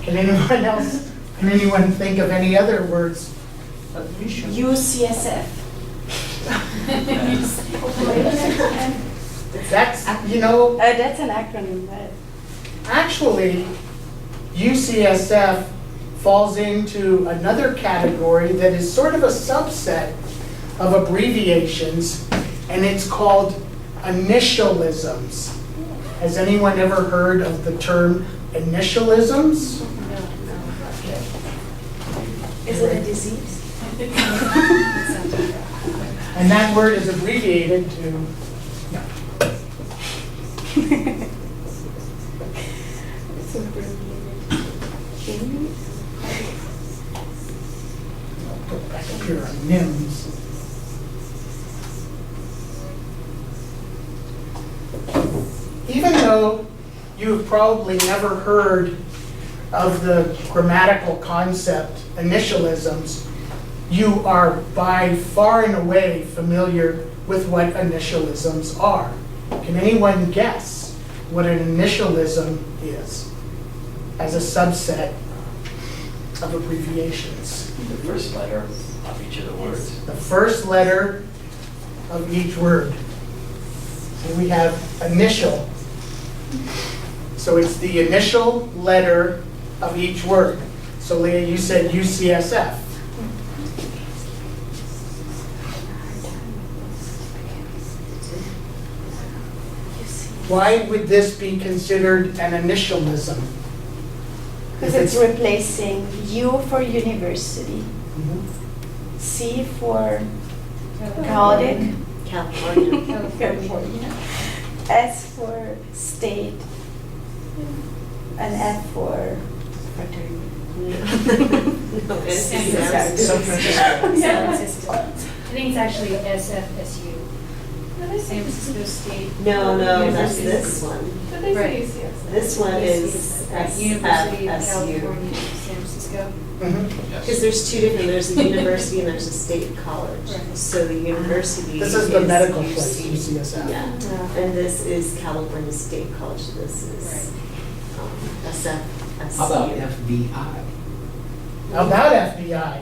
Can anyone else, can anyone think of any other words? UCSF. That's, you know, That's an acronym, but. actually, UCSF falls into another category that is sort of a subset of abbreviations, and it's called initialisms. Has anyone ever heard of the term initialisms? Okay. Is it a disease? And that word is abbreviated to, no. It's abbreviated. I'll put back up here on NIMS. Even though you've probably never heard of the grammatical concept initialisms, you are by far and away familiar with what initialisms are. Can anyone guess what an initialism is as a subset of abbreviations? The first letter of each of the words. The first letter of each word. So we have initial. So it's the initial letter of each word. So Leah, you said UCSF. Why would this be considered an initialism? Because it's replacing U for university, Mhm. C for chaotic, California. S for state, and F for fraternity. No, it's San San Francisco. San Francisco. I think it's actually SFSU. San Francisco State. No, that's University. this one. But they Right. say UCSF. This one is University of SFSU. California, San Francisco. Mhm. Because there's two different, there's a university and there's a state college. Right. So the university This is the medical UC. place, UCSF. Yeah, and this is California State College, so this is SFSU. How about FBI? How about FBI?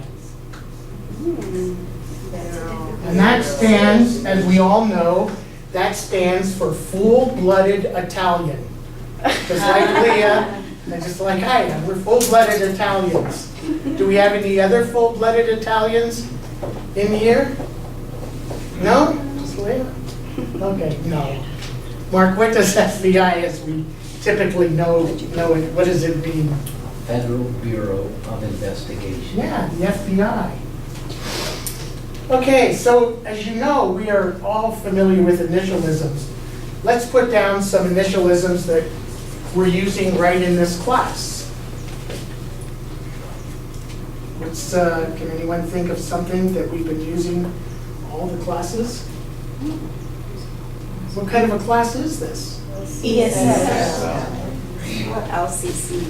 Hmm. And that stands, as we all know, that stands for full-blooded Italian. Just like Leah, and just like I am, we're full-blooded Italians. Do we have any other full-blooded Italians in here? No? Just Leah? Okay, no. Mark, what does FBI as we typically know it, what does it mean? Federal Bureau of Investigation. Yeah, the FBI. Okay, so as you know, we are all familiar with initialisms. Let's put down some initialisms that we're using right in this class. Can anyone think of something that we've been using all the classes? What kind of a class is this? ESL. LCC.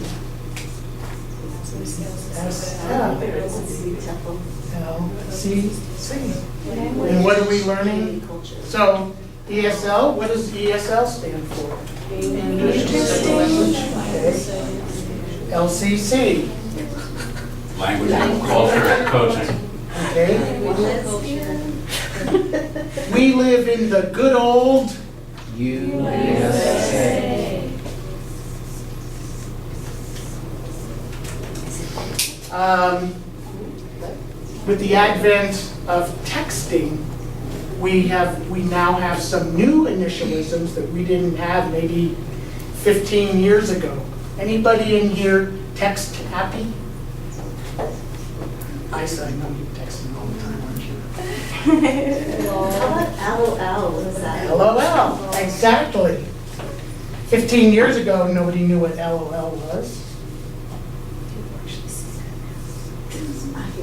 LCC. And what are we learning? So ESL, what does ESL stand for? LCC, Language and culture and coaching. okay? We live in the good old, USA. With the advent of texting, we now have some new initialisms that we didn't have maybe 15 years ago. Anybody in here text happy? I know you texting all the time, aren't you? How about LOL? What is that? LOL, exactly. 15 years ago, nobody knew what LOL was.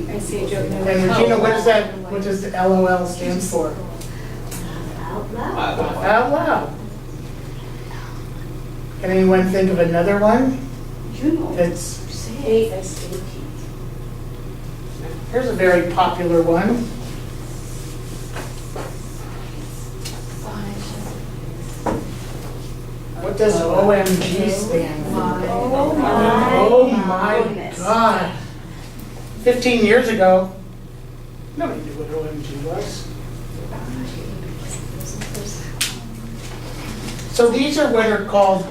I see a joke there. And Regina, what does the LOL stand for? Out loud. Out loud. Can anyone think of another one? That's, ASAP. here's a very popular one. What does OMG stand for? Oh my. my goodness. God. 15 years ago, nobody knew what OMG was. So these are what are called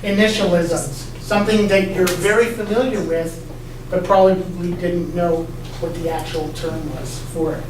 initialisms, something that you're very familiar with, but probably didn't know what the actual term was for it.